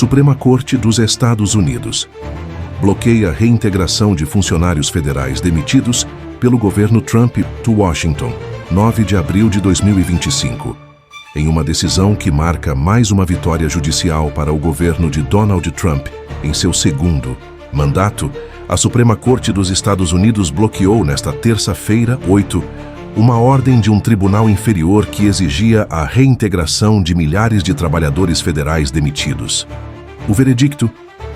Suprema Corte dos Estados Unidos bloqueia a reintegração de funcionários federais demitidos pelo governo Trump to Washington, 9 de abril de 2025. Em uma decisão que marca mais uma vitória judicial para o governo de Donald Trump em seu segundo mandato, a Suprema Corte dos Estados Unidos bloqueou nesta terça-feira, 8, uma ordem de um tribunal inferior que exigia a reintegração de milhares de trabalhadores federais demitidos. O veredicto,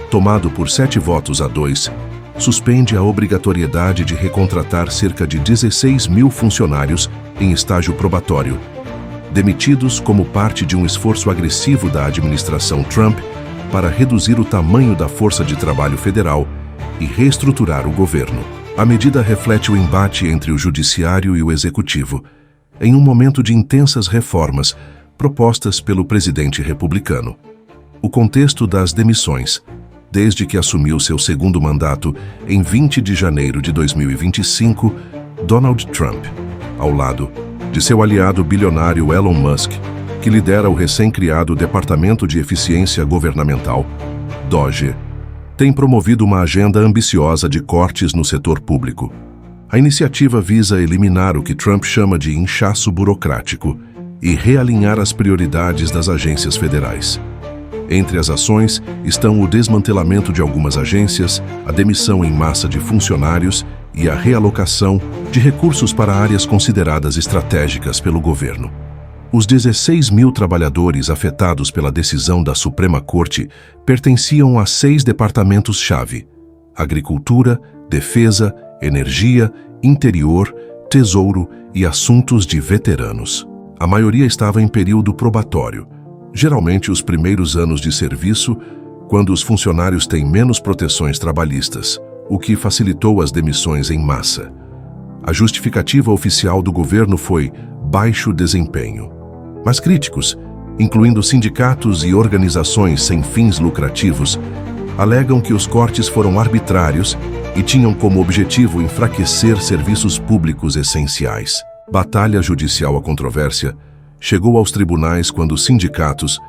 tomado por 7-2, suspende a obrigatoriedade de recontratar cerca de 16 mil funcionários em estágio probatório, demitidos como parte de um esforço agressivo da administração Trump para reduzir o tamanho da força de trabalho federal e reestruturar o governo. A medida reflete o embate entre o judiciário e o executivo, em um momento de intensas reformas propostas pelo presidente republicano. O contexto das demissões, desde que assumiu seu segundo mandato em 20 de janeiro de 2025, Donald Trump, ao lado de seu aliado bilionário Elon Musk, que lidera o recém-criado Departamento de Eficiência Governamental, DOGE, tem promovido uma agenda ambiciosa de cortes no setor público. A iniciativa visa eliminar o que Trump chama de inchaço burocrático e realinhar as prioridades das agências federais. Entre as ações estão o desmantelamento de algumas agências, a demissão em massa de funcionários e a realocação de recursos para áreas consideradas estratégicas pelo governo. Os 16 mil trabalhadores afetados pela decisão da Suprema Corte pertenciam a 6 departamentos-chave: Agricultura, Defesa, Energia, Interior, Tesouro e Assuntos de Veteranos. A maioria estava em período probatório, geralmente os primeiros anos de serviço, quando os funcionários têm menos proteções trabalhistas, o que facilitou as demissões em massa. A justificativa oficial do governo foi baixo desempenho. Mas críticos, incluindo sindicatos e organizações sem fins lucrativos, alegam que os cortes foram arbitrários e tinham como objetivo enfraquecer serviços públicos essenciais. Batalha judicial à controvérsia chegou aos tribunais quando sindicatos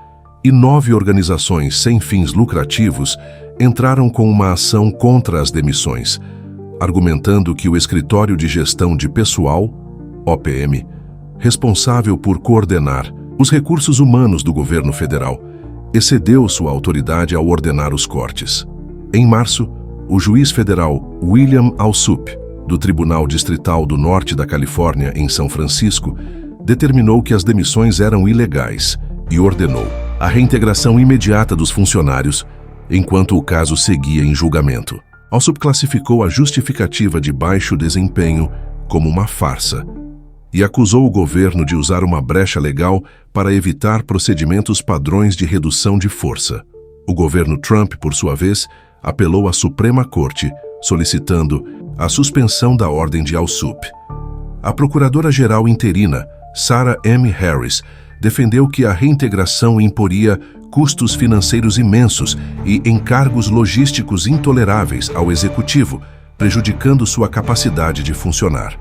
e 9 organizações sem fins lucrativos entraram com uma ação contra as demissões, argumentando que o Escritório de Gestão de Pessoal, OPM, responsável por coordenar os recursos humanos do governo federal, excedeu sua autoridade ao ordenar os cortes. Em março, o juiz federal William Alsup, do Tribunal Distrital do Norte da Califórnia, em São Francisco, determinou que as demissões eram ilegais e ordenou a reintegração imediata dos funcionários, enquanto o caso seguia em julgamento. Alsup classificou a justificativa de baixo desempenho como uma farsa e acusou o governo de usar uma brecha legal para evitar procedimentos padrões de redução de força. O governo Trump, por sua vez, apelou à Suprema Corte, solicitando a suspensão da ordem de Alsup. A procuradora-geral interina, Sarah M. Harris, defendeu que a reintegração imporia custos financeiros imensos e encargos logísticos intoleráveis ao executivo, prejudicando sua capacidade de funcionar.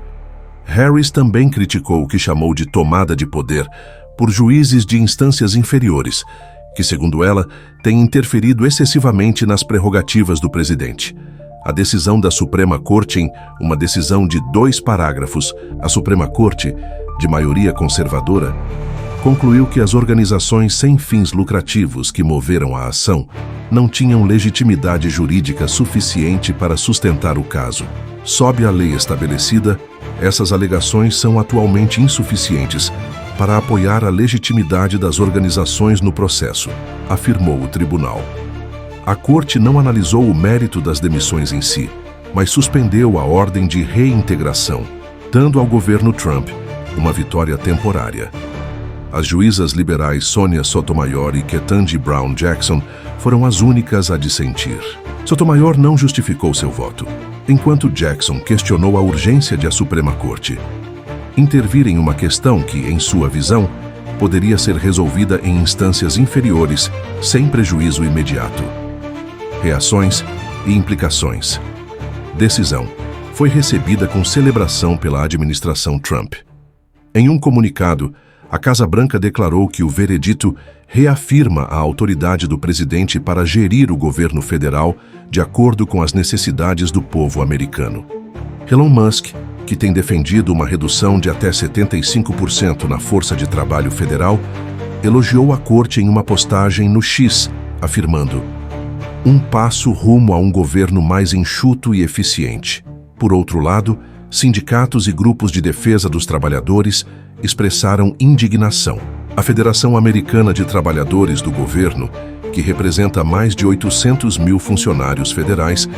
Harris também criticou o que chamou de tomada de poder por juízes de instâncias inferiores, que, segundo ela, têm interferido excessivamente nas prerrogativas do presidente. A decisão da Suprema Corte, em uma decisão de 2 parágrafos, a Suprema Corte, de maioria conservadora, concluiu que as organizações sem fins lucrativos que moveram a ação não tinham legitimidade jurídica suficiente para sustentar o caso. Sob a lei estabelecida, essas alegações são atualmente insuficientes para apoiar a legitimidade das organizações no processo, afirmou o tribunal. A Corte não analisou o mérito das demissões em si, mas suspendeu a ordem de reintegração, dando ao governo Trump uma vitória temporária. As juízas liberais Sonia Sotomayor e Ketanji Brown Jackson foram as únicas a dissentir. Sotomayor não justificou seu voto, enquanto Jackson questionou a urgência de a Suprema Corte intervir em uma questão que, em sua visão, poderia ser resolvida em instâncias inferiores sem prejuízo imediato. Reações e implicações. Decisão foi recebida com celebração pela administração Trump. Em um comunicado, A Casa Branca declarou que o veredito reafirma a autoridade do presidente para gerir o governo federal de acordo com as necessidades do povo americano. Elon Musk, que tem defendido uma redução de até 75% na força de trabalho federal, elogiou a corte em uma postagem no X, afirmando: "Um passo rumo a um governo mais enxuto e eficiente." Por outro lado, sindicatos e grupos de defesa dos trabalhadores expressaram indignação. A Federação Americana de Trabalhadores do Governo, que representa mais de 800 mil funcionários federais,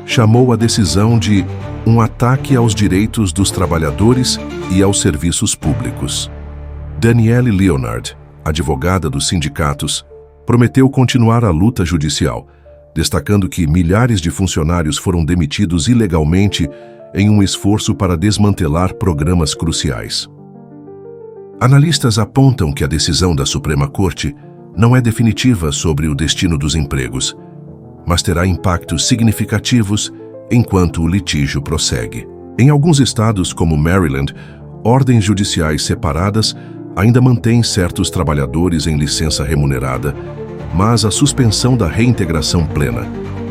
chamou a decisão de um ataque aos direitos dos trabalhadores e aos serviços públicos. Danielle Leonard, advogada dos sindicatos, prometeu continuar a luta judicial, destacando que milhares de funcionários foram demitidos ilegalmente em um esforço para desmantelar programas cruciais. Analistas apontam que a decisão da Suprema Corte não é definitiva sobre o destino dos empregos, mas terá impactos significativos enquanto o litígio prossegue. Em alguns estados, como Maryland, ordens judiciais separadas ainda mantêm certos trabalhadores em licença remunerada, mas a suspensão da reintegração plena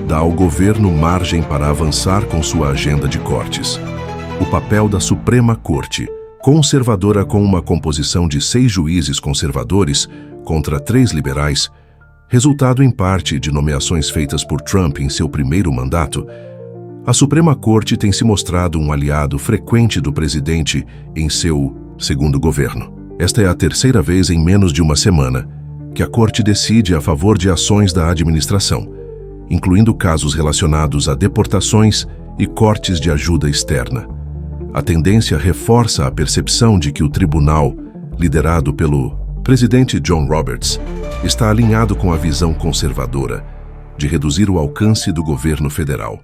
dá ao governo margem para avançar com sua agenda de cortes. O papel da Suprema Corte, conservadora com uma composição de 6 juízes conservadores contra 3 liberais, resultado em parte de nomeações feitas por Trump em seu primeiro mandato, a Suprema Corte tem se mostrado um aliado frequente do presidente em seu segundo governo. Esta é a terceira vez em menos de uma semana que a Corte decide a favor de ações da administração, incluindo casos relacionados a deportações e cortes de ajuda externa. A tendência reforça a percepção de que o tribunal, liderado pelo presidente John Roberts, está alinhado com a visão conservadora de reduzir o alcance do governo federal.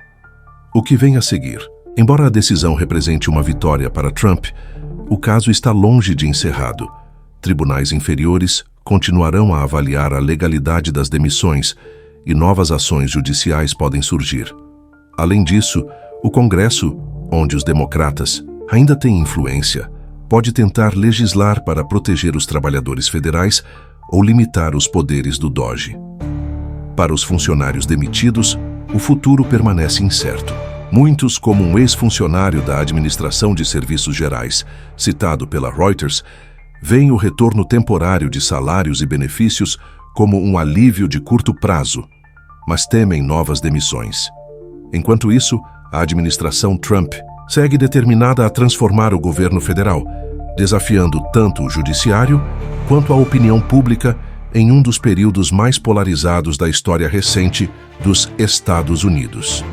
O que vem a seguir? Embora a decisão represente uma vitória para Trump, o caso está longe de encerrado. Tribunais inferiores continuarão a avaliar a legalidade das demissões e novas ações judiciais podem surgir. Além disso, o Congresso, onde os democratas ainda têm influência, pode tentar legislar para proteger os trabalhadores federais ou limitar os poderes do DOGE. Para os funcionários demitidos, o futuro permanece incerto. Muitos, como um ex-funcionário da Administração de Serviços Gerais, citado pela Reuters, veem o retorno temporário de salários e benefícios como um alívio de curto prazo, mas temem novas demissões. Enquanto isso, a administração Trump segue determinada a transformar o governo federal, desafiando tanto o judiciário quanto a opinião pública em um dos períodos mais polarizados da história recente dos Estados Unidos.